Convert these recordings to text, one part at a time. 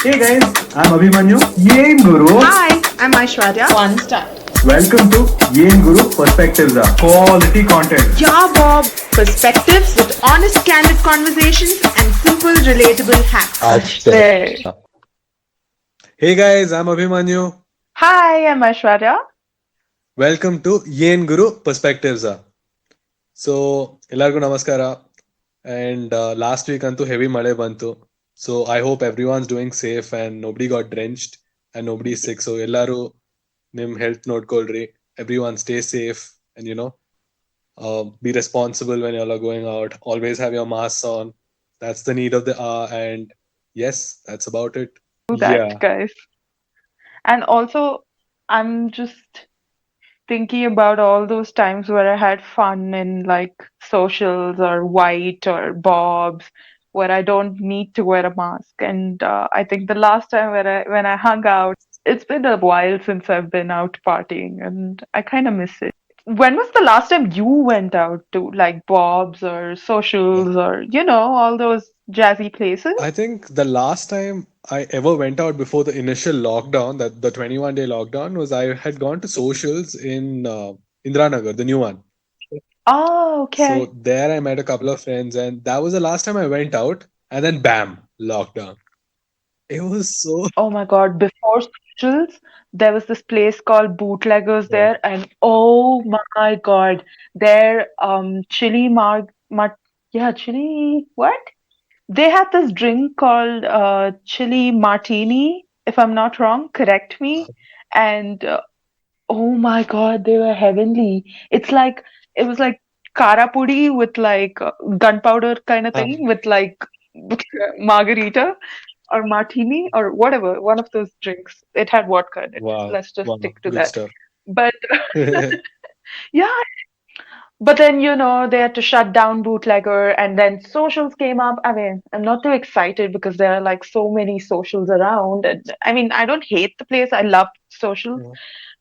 Hey guys, I'm Abhimanyu. Yen Guru. Hi, I'm Aishwarya. One start. Welcome to Yen Guru Perspectives are quality content. Yeah, Bob. Perspectives with honest, candid conversations and simple, relatable hacks. There. Hey guys, I'm Abhimanyu. Hi, I'm Aishwarya. Welcome to Yen Guru Perspectives. So, ಎಲ್ಲರಿಗೂ ನಮಸ್ಕಾರ. And last week ಅಂತೂ heavy ಮಳೆ ಬಂತು. So, I hope everyone's doing safe and nobody got drenched and nobody is sick. So, ಎಲ್ಲರೂ ನಿಮ್ health ನೋಡ್ಕೊಳ್ರಿ. Everyone stay safe and be responsible when you're going out. Always have your masks on. That's the need of the hour. And yes, that's about it. Do that, Yeah. guys. And also, I'm just thinking about all those times where I had fun in like socials or white or bobs where I don't need to wear a mask. And I think the last time when I hung out, it's been a while since I've been out partying, and I kind of miss it. When was the last time you went out to like bobs or socials or all those jazzy places? I think the last time I ever went out before the initial lockdown, that the 21-day lockdown, was I had gone to socials in Indranagar, the new one. Oh, okay. So there I met a couple of friends, and that was the last time I went out. And then bam, lockdown. It was so Oh my God, before socials, there was this place called Bootleggers yeah. there, and oh my God, their chili chili what? They had this drink called chili martini, if I'm not wrong, correct me. And oh my God, they were heavenly. It was like karapudi with like gunpowder kind of Ah, thing with like margarita or martini or whatever, one of those drinks. It had vodka in it. wow, Let's just wow, stick to good that. stuff. But yeah, but then they had to shut down Bootlegger, and then socials came up. I mean, I'm not too excited because there are like so many socials around. And I mean, I don't hate the place. I love socials, Yeah.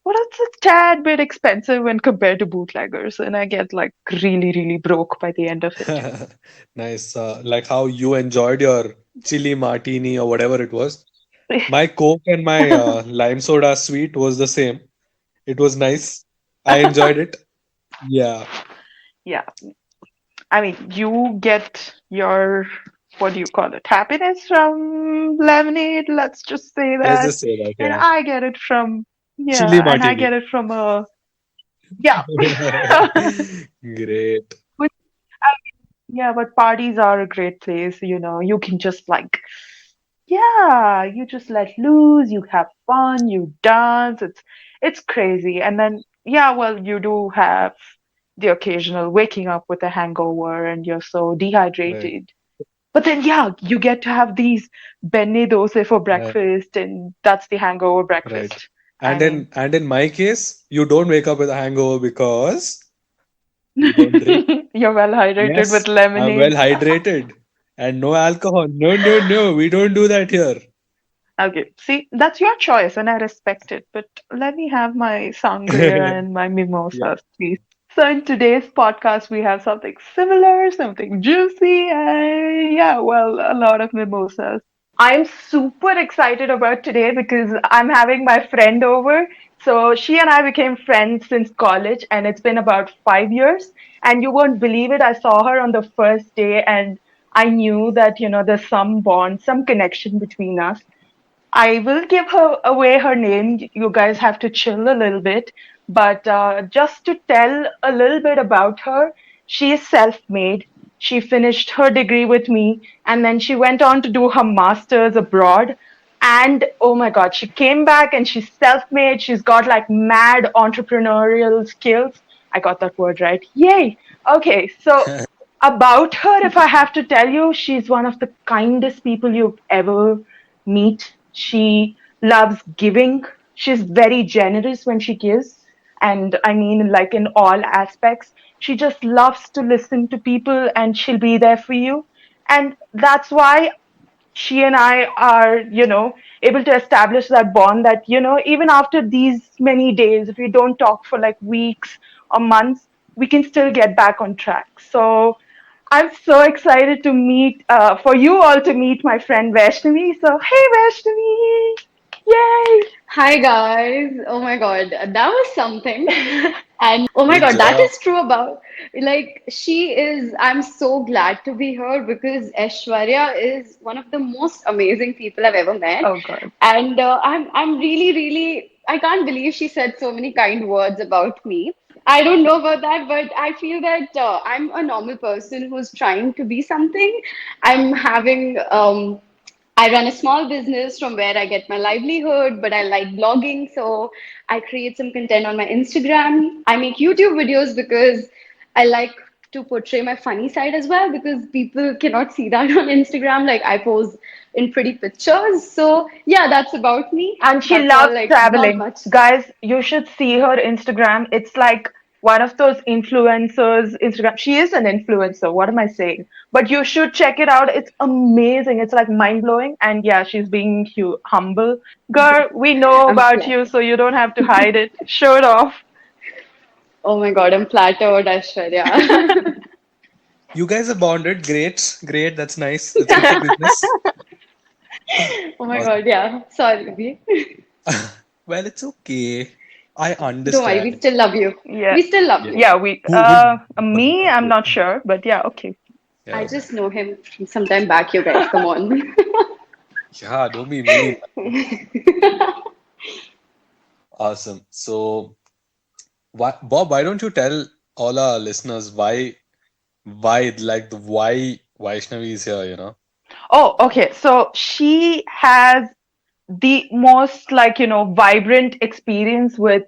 but it's a tad bit expensive when compared to Bootleggers, and I get like really, really broke by the end of it. Nice. Like how you enjoyed your chili martini or whatever it was. My Coke and my lime soda sweet was the same. It was nice. I enjoyed it. Yeah. Yeah, I mean, you get your, what do you call it, happiness from lemonade, let's just say Let's that. just say that. And Yeah. I get it from, Chili yeah, and I martini. get it from a, yeah. Great. But, yeah, but parties are a great place, you can just like, yeah, you just let loose, you have fun, you dance, it's crazy. And then, yeah, well, you do have the occasional waking up with a hangover and you're so Right. dehydrated. But then, yeah, you get to have these benne dosa for Right. breakfast, and that's the hangover Right. breakfast. I And mean, in my case, you don't wake up with a hangover because you don't drink. you're well hydrated with Yes, I'm well lemonade. hydrated and no alcohol. No, no, no. We don't do that here. Okay, see, that's your choice, and I respect it. But let me have my sangria and my Yeah. mimosas, please. So, in today's podcast, we have something similar, something juicy, and yeah, well, a lot of mimosas. I'm super excited about today because I'm having my friend over. So she and I became friends since college, and it's been about 5 years. And you won't believe it. I saw her on the first day, and I knew that, there's some bond, some connection between us. I will give her away her name. You guys have to chill a little bit. But just to tell a little bit about her, she is self made. She finished her degree with me and then she went on to do her master's abroad. And oh my God, she came back and she's self made. She's got like mad entrepreneurial skills. I got that word right. Yay. Okay, so about her, if I have to tell you, she's one of the kindest people you've ever meet. She loves giving. She's very generous when she gives. And I mean, like in all aspects, she just loves to listen to people and she'll be there for you. And that's why she and I are, able to establish that bond that, even after these many days, if we don't talk for like weeks or months, we can still get back on track. So I'm so excited to meet, for you all to meet my friend Vaishnavi. So, hey Vaishnavi! Yay! Hi guys. Oh my God, that was something. And oh my Good God, that job. is true about like she is. I'm so glad to be here because Aishwarya is one of the most amazing people I've ever met. Oh God. And I'm really I can't believe she said so many kind words about me. I don't know about that, but I feel that I'm a normal person who's trying to be something. I'm having I run a small business from where I get my livelihood, but I like blogging, so I create some content on my Instagram. I make YouTube videos because I like to portray my funny side as well because people cannot see that on Instagram. Like I pose in pretty pictures. So yeah, that's about me. And she That's all, loves like not traveling. much. Guys, you should see her Instagram. It's like one of those influencers Instagram. She is an influencer. What am I saying? But you should check it out. It's amazing. It's like mind blowing. And yeah, she's being humble. Girl, we know I'm about flattered. you, so you don't have to hide it. Show it off. Oh my God, I'm flattered, Aishwarya. You guys are bonded. Great. Great. That's nice. It's good for business. Oh my Awesome. God, yeah. Sorry, Abhi. Well, it's okay. I Don't worry, we understand. still love you. Yeah. We still love Yeah. you. Yeah, we Who doesn't me, love I'm you? not sure, but yeah, okay. I Yeah. just know him from some time back, you guys. Come on. Yeah, don't be mean. Awesome. So, Bob, why don't you tell all our listeners why Vaishnavi is here, you know? Oh, okay. So she has the most vibrant experience with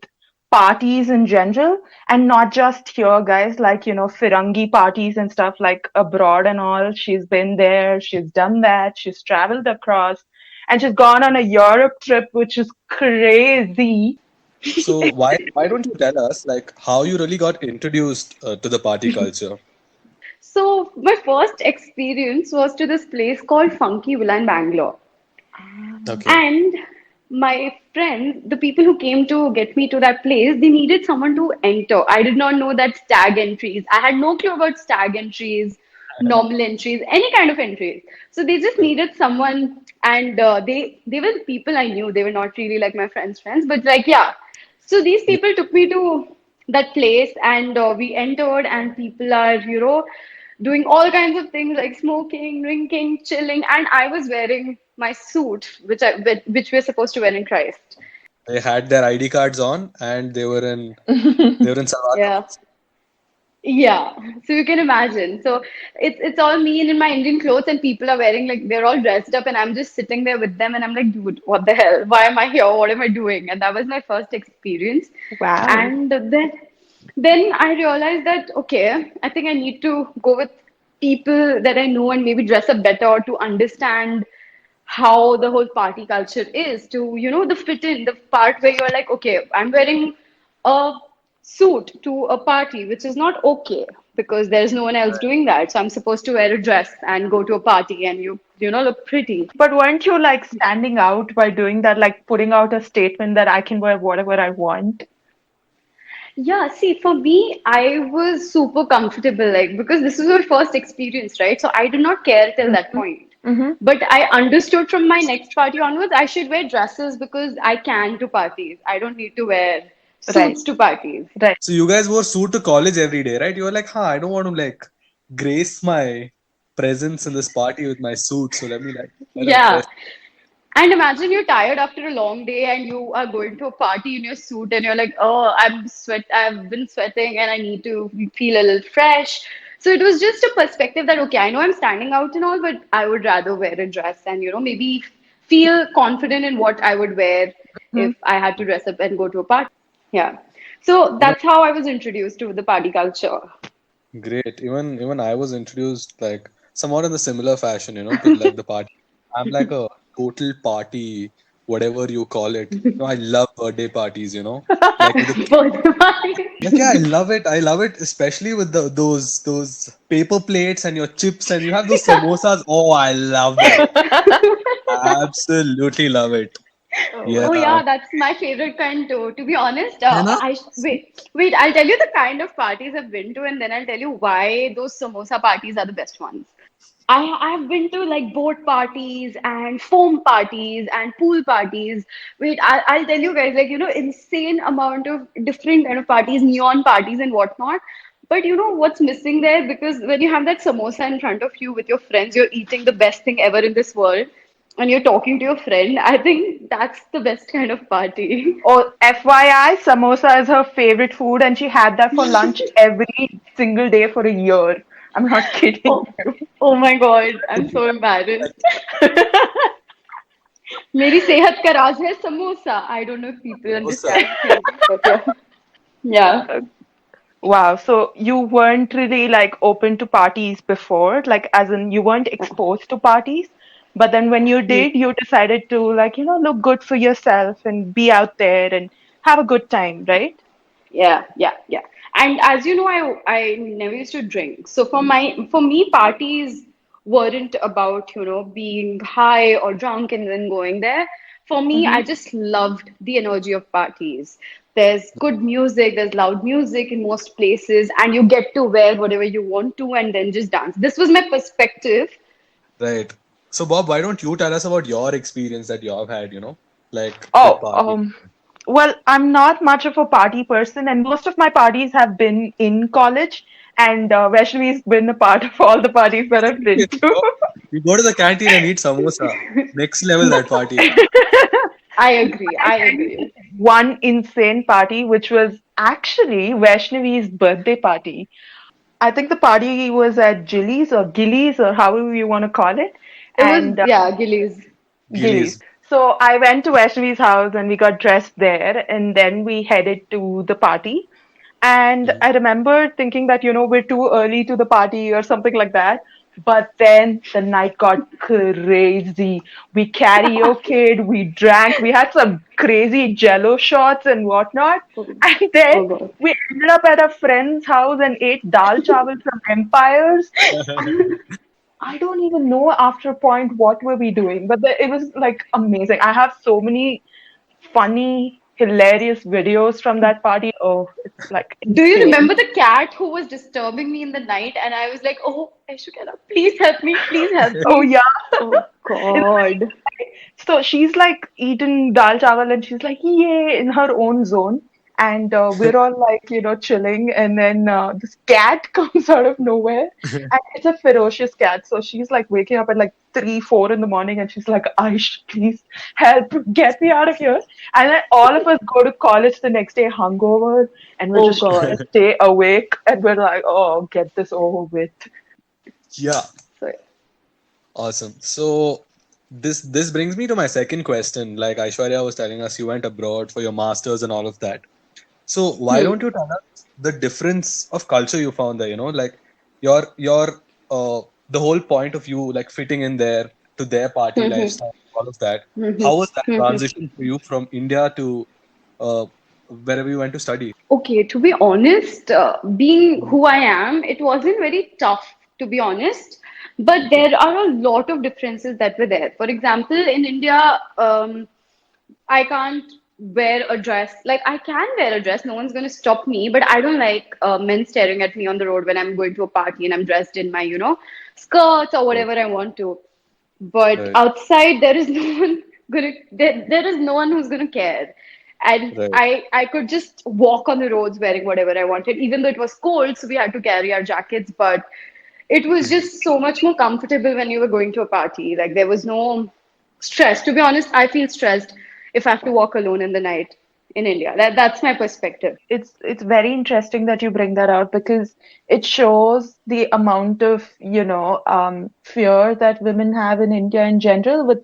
parties in general, and not just here, guys, Firangi parties and stuff like abroad and all. She's been there, she's done that, she's traveled across, and she's gone on a Europe trip, which is crazy. So why don't you tell us like how you really got introduced to the party culture? So, my first experience was to this place called Funky Villa in Bangalore. Okay. And my friends, the people who came to get me to that place, they needed someone to enter. I did not know that stag entries. I had no clue about stag entries, normal entries, any kind of entries. So they just Right. needed someone, and they were people I knew. They were not really like my friends, but like yeah. So these Yeah. people took me to that place, and we entered, and people are doing all kinds of things like smoking, drinking, chilling, and I was wearing my suit, which we're supposed to wear in Christ. They had their ID cards on and they were in salwar Yeah. kameez. Yeah, so you can imagine. So it's all me and in my Indian clothes, and people are wearing like they're all dressed up, and I'm just sitting there with them, and I'm like, dude, what the hell? Why am I here? What am I doing? And that was my first experience. Wow. And then I realized that okay, I think I need to go with people that I know and maybe dress up better to understand how the whole party culture is to the fit in the part where you're like okay, I'm wearing a suit to a party, which is not okay because there's no one else doing that, so I'm supposed to wear a dress and go to a party and look pretty. But weren't you like standing out by doing that, like putting out a statement that I can wear whatever I want? Yeah, see, for me, I was super comfortable, like, because this was my first experience, right? So I did not care till that point. Mm-hmm. But I understood from my next party onwards, I should wear dresses because I can to parties. I don't need to wear Right, suits to parties. right. So you guys wore suit to college every day, right? You were like, huh, I don't want to like grace my presence in this party with my suit, so let me like wear a Yeah. dress. And imagine you're tired after a long day and you are going to a party in your suit and you're like, oh, I've been sweating and I need to feel a little fresh. So it was just a perspective that, okay, I know I'm standing out and all, but I would rather wear a dress and, maybe feel confident in what I would wear Mhm. if I had to dress up and go to a party. Yeah. So Even that's how I was introduced to the party culture. great. Even I was introduced like somewhat in the similar fashion, to like the party. I'm like a total party, whatever you call it. I love birthday parties, like with the For the party. like yeah, I love it. I love it, especially with those paper plates and your chips, and you have those samosas. Oh, I love that. Absolutely love it. Oh Yeah. yeah, that's my favorite kind too. To be honest, है ना? wait. I'll tell you the kind of parties I've been to, and then I'll tell you why those samosa parties are the best ones. I've been to like boat parties and foam parties and pool parties. Wait, I'll tell you guys, like, insane amount of different kind of parties, neon parties and whatnot. But you know what's missing there? Because when you have that samosa in front of you with your friends, you're eating the best thing ever in this world, and you're talking to your friend. I think that's the best kind of party. Oh, FYI, samosa is her favorite food, and she had that for lunch every single day for a year. I'm not kidding Oh, you. oh my God, I'm so embarrassed. मेरी सेहत का राज है samosa. I don't know if people samosa. understand Hindi, but yeah. Yeah. Wow, so you weren't really like open to parties before, like as in you weren't exposed to parties, but then when you did, you decided to like, look good for yourself and be out there and have a good time, right? Yeah, yeah, yeah. And as you know, I never used to drink. So for me, parties weren't about, being high or drunk and then going there. For me, I Mm-hmm. just loved the energy of parties. There's good music, there's loud music in most places, and you get to wear whatever you want to and then just dance. This was my perspective. Right. So Bob, why don't you tell us about your experience that you have had, like with Oh, party? well, I'm not much of a party person, and most of my parties have been in college, and Vaishnavi's been a part of all the parties that I've been to. You go to the canteen and eat samosa. Next level that party. I agree. I I tell you agree. this one insane party, which was actually Vaishnavi's birthday party. I think the party was at Gillies or however you want to call it. It was, And yeah, Gillies. Gillies. Gillies. So I went to Vaishnavi's house and we got dressed there, and then we headed to the party. And Mhm. I remember thinking that, we're too early to the party or something like that. But then the night got crazy. We karaokeed, we drank, we had some crazy jello shots and whatnot. Oh, And then oh God. we ended up at a friend's house and ate dal chawal from Empires. I don't even know after a point what were we doing, but it was like amazing. I have so many funny, hilarious videos from that party. Oh, it's like Do you insane. remember the cat who was disturbing me in the night? And I was like, oh, Aishukela, please help me, please help Oh me. yeah. Oh In God. So she's like eating dal chawal and she's like, yay, in her own zone. And we're all like, chilling. And then this cat comes out of nowhere. And it's a ferocious cat. So she's like waking up at like 3, 4 in the morning. And she's like, Aish, please help, get me out of here. And then all of us go to college the next day hungover. And we're Oh just trying to God. stay awake. And we're like, oh, get this over with. Yeah. So, Awesome. So this brings me to my second question. Like Aishwarya was telling us, you went abroad for your masters and all of that. So why hmm. don't you tell us the difference of culture you found there? Like your the whole point of you like fitting in there to their party Hmm. lifestyle, all of that. Hmm. How was that Hmm. transition for you from India to wherever you went to study? Okay, to be honest, being who I am, it wasn't very tough, to be honest. But Okay. there are a lot of differences that were there. For example, in India, I can't wear a dress. Like, I can wear a dress, no one's going to stop me, but I don't like men staring at me on the road when I'm going to a party and I'm dressed in my, skirts or Right. whatever I want to. But Right. outside, there is no one there is no one who's gonna care. And Right. I could just walk on the roads wearing whatever I wanted, even though it was cold, so we had to carry our jackets. But it was just so much more comfortable when you were going to a party. Like there was no stress. To be honest, I feel stressed if I have to walk alone in the night in India. That's my perspective. It's very interesting that you bring that out because it shows the amount of, fear that women have in India in general with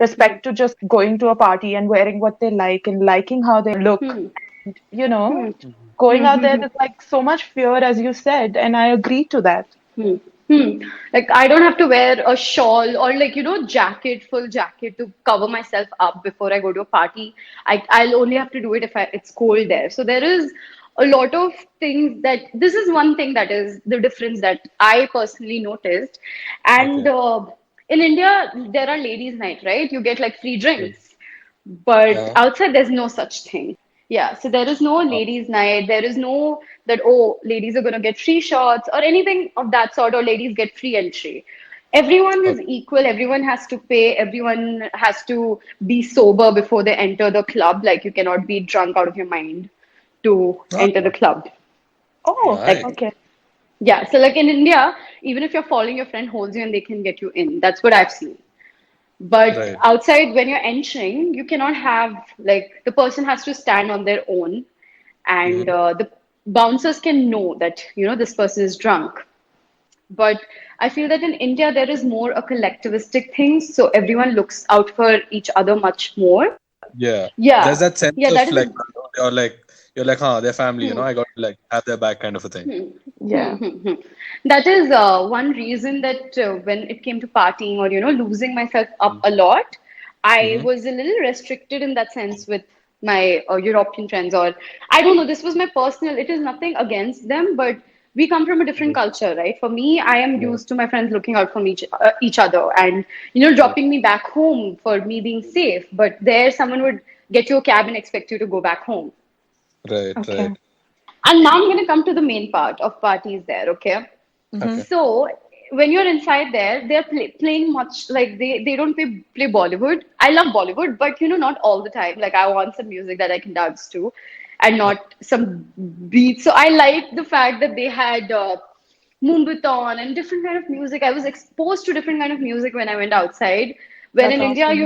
Hmm. respect to just going to a party and wearing what they like and liking how they look. Hmm. You Hmm. know, Mhm. going Hmm. out Hmm. there Hmm. is like so much fear, as you said, and I agree to that. Hmm. Hmm. Like I don't have to wear a shawl or like jacket, full jacket to cover myself up before I go to a party. I'll only have to do it if it's cold there. So there is a lot of things that this is one thing that is the difference that I personally noticed. And Okay. in India there are ladies' night, right? You get like free Right. drinks. But Uh, outside, there's no such thing. Yeah, so there is no uh, ladies' night. There is no that, oh, ladies are going to get free shots or anything of that sort, or ladies get free entry. Everyone is okay. equal. Everyone has to pay. Everyone has to be sober before they enter the club. Like, you cannot be drunk out of your mind to Ah, enter the club. Oh, Like, nice. okay. yeah, so like in India, even if you're following, your friend holds you and they can get you in. That's what I've seen. But Right. outside, when you're entering, you cannot have, like, the person has to stand on their own, and Mm-hmm. the bouncers can know that, this person is drunk. But I feel that in India, there is more a collectivistic thing, so everyone looks out for each other much more. Yeah. Yeah, There's that sense yeah, of that is like a. you're like, huh, they're family, Hmm. I got to like have their back kind of a thing. Yeah. That is one reason that when it came to partying or losing myself up a lot, I Mm-hmm. was a little restricted in that sense with my European friends. Or I don't know, this was my personal. It is nothing against them, but we come from a different culture, right? For me, I am Right. used to my friends looking out for each other, and Right. dropping me back home for me being safe. But there, someone would get you a cab and expect you to go back home. Right. Okay. Right. And now I'm going to come to the main part of parties there, okay? Mm-hmm. Okay. So when you're inside there, they're playing much like they don't play Bollywood. I love Bollywood, but not all the time. Like, I want some music that I can dance to, and not some beats. So I like the fact that they had Moombaton and different kind of music. I was exposed to different kind of music when I went outside. When That's in India, awesome.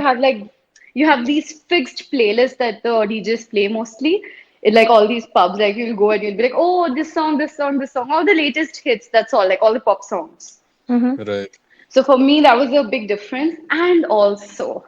you have these fixed playlists that the DJs play mostly. Like all these pubs, like you'll go and you'll be like, oh, this song, this song, this song, all the latest hits. That's all, like all the pop songs. Mm-hmm. Right. So for me, that was a big difference. And also,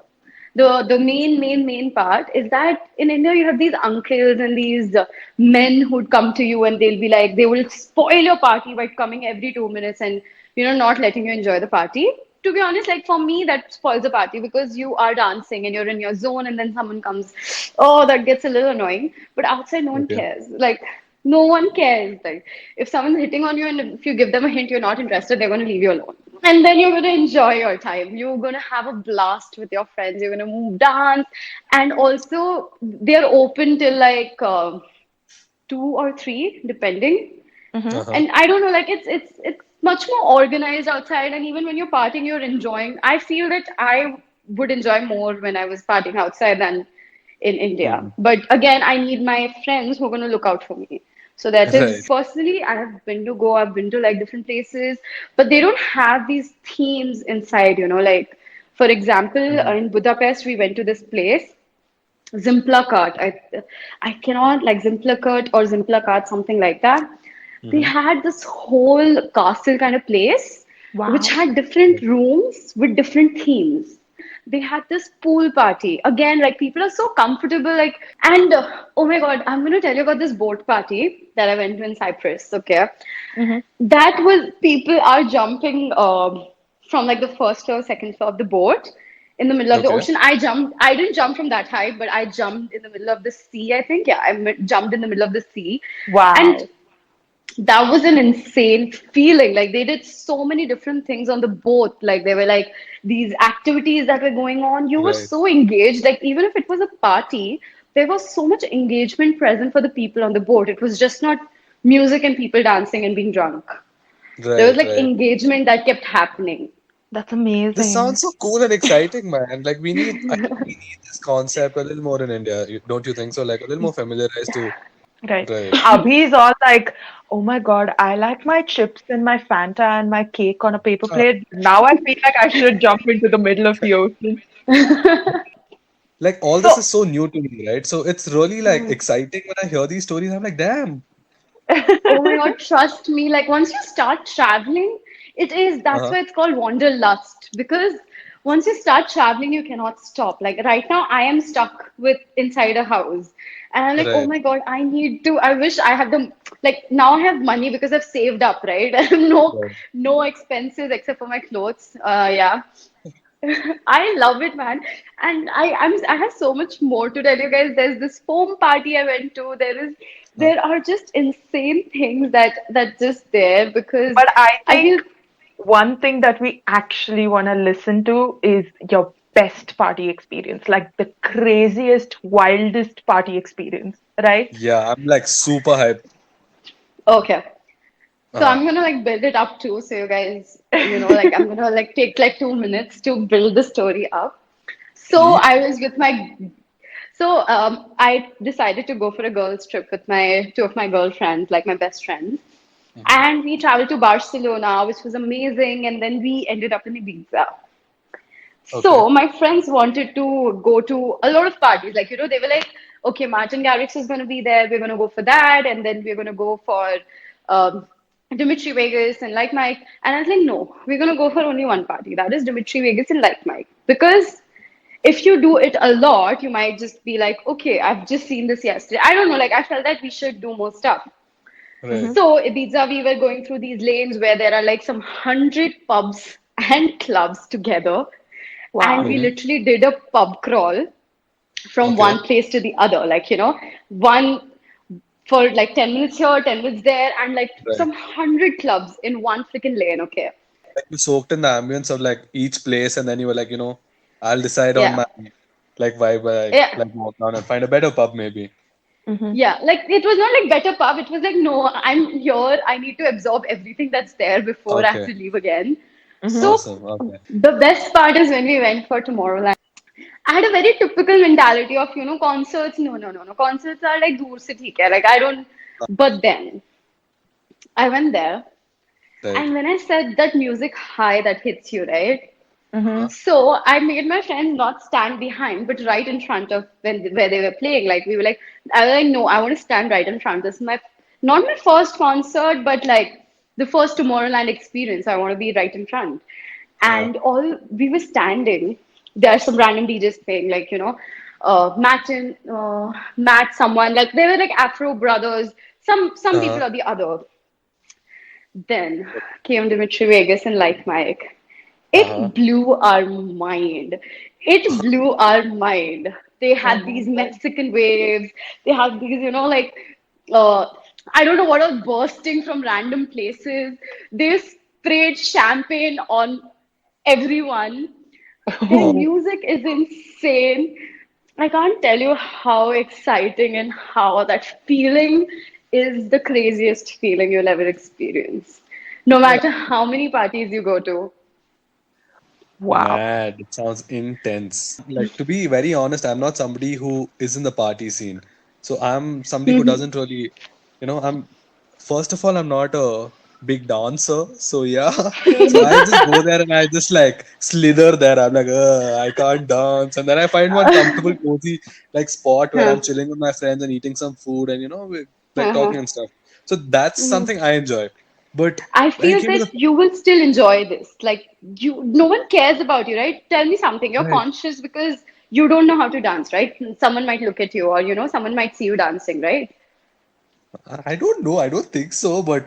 the main part is that in India you have these uncles and these men who'd come to you and they'll be like they will spoil your party by coming every 2 minutes and not letting you enjoy the party. To be honest, like for me, that spoils the party because you are dancing and you're in your zone and then someone comes. Oh, that gets a little annoying. But outside, no one Okay. cares. Like no one cares. Like if someone's hitting on you and if you give them a hint, you're not interested, they're going to leave you alone. And then you're going to enjoy your time. You're going to have a blast with your friends. You're going to move, dance. And also, they're open till like 2 or 3, depending. Mm-hmm. Uh-huh. And I don't know, like it's much more organized outside. And even when you're partying, you're enjoying. I feel that I would enjoy more when I was partying outside than in India. Hmm. But again, I need my friends who are going to look out for me. So that is Right. personally, I've been to like different places, but they don't have these themes inside, like for example, Mhm. in Budapest, we went to this place, Zimplakat. I cannot like Zimplakat or Zimplakat, something like that. They Mhm. had this whole castle kind of place, which Wow. had different rooms with different themes. They had this pool party. Again, like people are so comfortable, like, and oh my God, I'm going to tell you about this boat party that I went to in Cyprus. Okay. Mm-hmm. That was people are jumping from like the first or second floor of the boat in the middle of the Okay. ocean. I didn't jump from that height, but I jumped in the middle of the sea, I think. Yeah, jumped in the middle of the sea. And Wow. that was an insane feeling. Like they did so many different things on the boat. Like there were like these activities that were going on. You were Right. so engaged. Like even if it was a party, there was so much engagement present for the people on the boat. It was just not music and people dancing and being drunk. There was Right. like Right. engagement that kept happening. That's This amazing. sounds so cool and exciting, man. Like I think we need this concept a little more in India. Don't you think so? Like a little more familiarized to. Right. Right. Abhi's all like, oh my God, I like my chips and my Fanta and my cake on a paper Uh, plate. Now I feel like I should jump into the middle of the ocean. like all this So, is so new to me, right? So it's really like exciting when I hear these stories. I'm like, damn. Oh my God, trust me. Like once you start traveling, that's Uh-huh. why it's called wanderlust. Because once you start traveling, you cannot stop. Like right now, I am stuck with inside a house. And I'm like, oh Right. my God, I wish I had like now I have money because I've saved up, right? I have Right. no expenses except for my clothes. Yeah. I love it, man. And I have so much more to tell you guys. There's this foam party I went to. Uh, There are just insane things that just there because but I I feel think one thing that we actually want to listen to is your best party experience, like the craziest, wildest party experience, right? Yeah, I'm like super hyped. Okay. So Uh-huh. I'm gonna like build it up too. So you guys, like I'm gonna like take like 2 minutes to build the story up. So Please. I was with my So I decided to go for a girls' trip with my two of my girlfriends, like my best friends. And we traveled to Barcelona, which was amazing. And then we ended up in Ibiza. Okay. So my friends wanted to go to a lot of parties. Like, they were like, okay, Martin Garrix is going to be there. We're going to go for that. And then we're going to go for um, Dimitri Vegas and Like Mike. And I was like, no, we're going to go for only one party. That is Dimitri Vegas and Like Mike. Because if you do it a lot, you might just be like, okay, I've just seen this yesterday. I don't know. Like, I felt that we should do more stuff. Right. So Ibiza, we were going through these lanes where there are like some 100 pubs and clubs together, and Wow. we literally did a pub crawl from Okay. one place to the other. Like one for like 10 minutes here, 10 minutes there, and like Right. some 100 clubs in one freaking lane. Okay, Like you soaked in the ambience of like each place, and then you were like, I'll decide on yeah, my like vibe, yeah. like walk down and find a better pub maybe. Hmm. Yeah, like it was not like better pub. It was like, no, I'm here. I need to absorb everything that's there before I have Okay. to leave again. Hmm. So Awesome. Okay. the best part is when we went for Tomorrowland. I had a very typical mentality of, concerts. No, no, no, no. Concerts are like dur se theek hai. Like I don't. But then I went there, Right. and when I said that music high that hits you, right? Hmm. Uh-huh. So I made my friend not stand behind, but right in front of where they were playing. Like we were like, I was like, no, I want to stand right in front. This is my not my first concert, but like the first Tomorrowland experience. I want to be right in front. Uh-huh. And all we were standing. There are some random DJs playing, like Matt, someone like they were like Afro Brothers. Some Uh-huh. people or the other. Then came Dimitri Vegas and Like Mike. Uh-huh. It blew our mind. It blew our mind. They Oh had my these God. Mexican waves. They had these, like, uh, I don't know what was bursting from random places. They sprayed champagne on everyone. Their Wow. music is insane. I can't tell you how exciting and how that feeling is the craziest feeling you'll ever experience. No Yeah. matter how many parties you go to. Wow. Mad. It sounds intense. Like to be very honest, I'm not somebody who is in the party scene. So I'm somebody who doesn't really, I'm first of all, I'm not a big dancer. So yeah. So I just go there and I just like slither there. I'm like, I can't dance. And then I find one comfortable, cozy like spot where Huh. I'm chilling with my friends and eating some food and we're like Uh-huh. talking and stuff. So that's Mhm. something I enjoy. But I when it feel came to that the you will still enjoy this. Like no one cares about you, right? Tell me something. You're right. conscious because you don't know how to dance, right? Someone might look at you, or someone might see you dancing, right? I don't know. I don't think so, but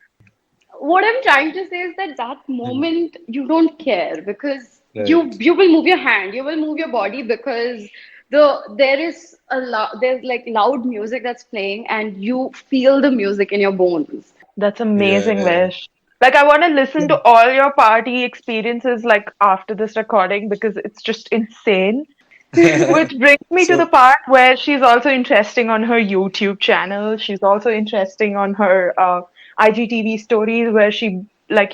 What I'm trying to say is that that Mhm. moment you don't care because you Right. you will move your hand, you will move your body because there's like loud music that's playing and you feel the music in your bones. That's Yeah, amazing, yeah, Vish. Like, I want to listen yeah. to all your party experiences like after this recording because it's just insane. Which brings me to the So, part where she's also interesting on her YouTube channel. She's also interesting on her IGTV stories where she like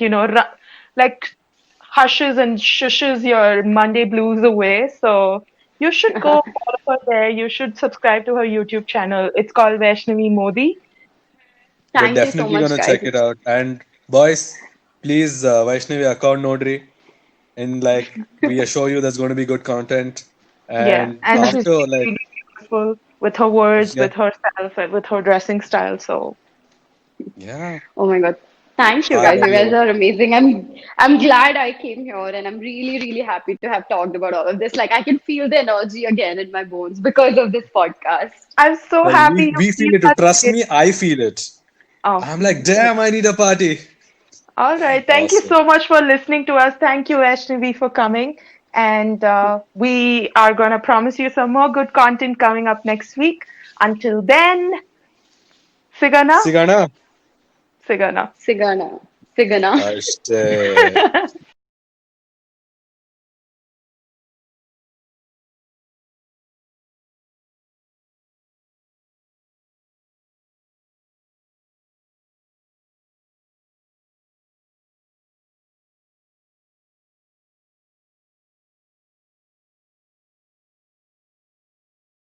like hushes and shushes your Monday blues away. So you should go follow her there. You should subscribe to her YouTube channel. It's called Vaishnavi Modi. we're Thank you so definitely much, gonna check guys. it out. And boys, please, Vaishnavi account notary, and like we assure you there's going to be good content. Yeah, And and she's after really, like, really beautiful with her words, yeah, with herself, and with her dressing style. So yeah, Oh my God. Thank you our guys. You guys very are amazing. I'm glad I came here and I'm really, really happy to have talked about all of this. Like I can feel the energy again in my bones because of this podcast. I'm so like happy you we feel feel it. Too. that Trust way. me, I feel it. Oh, I'm like, damn, I need a party. all right. Thank you Awesome. so much for listening to us. Thank you, Ashnavi, for coming. And we are going to promise you some more good content coming up next week. Until then, Sigana, Sigana. Sigana. Sigana. Sigana. Ashte.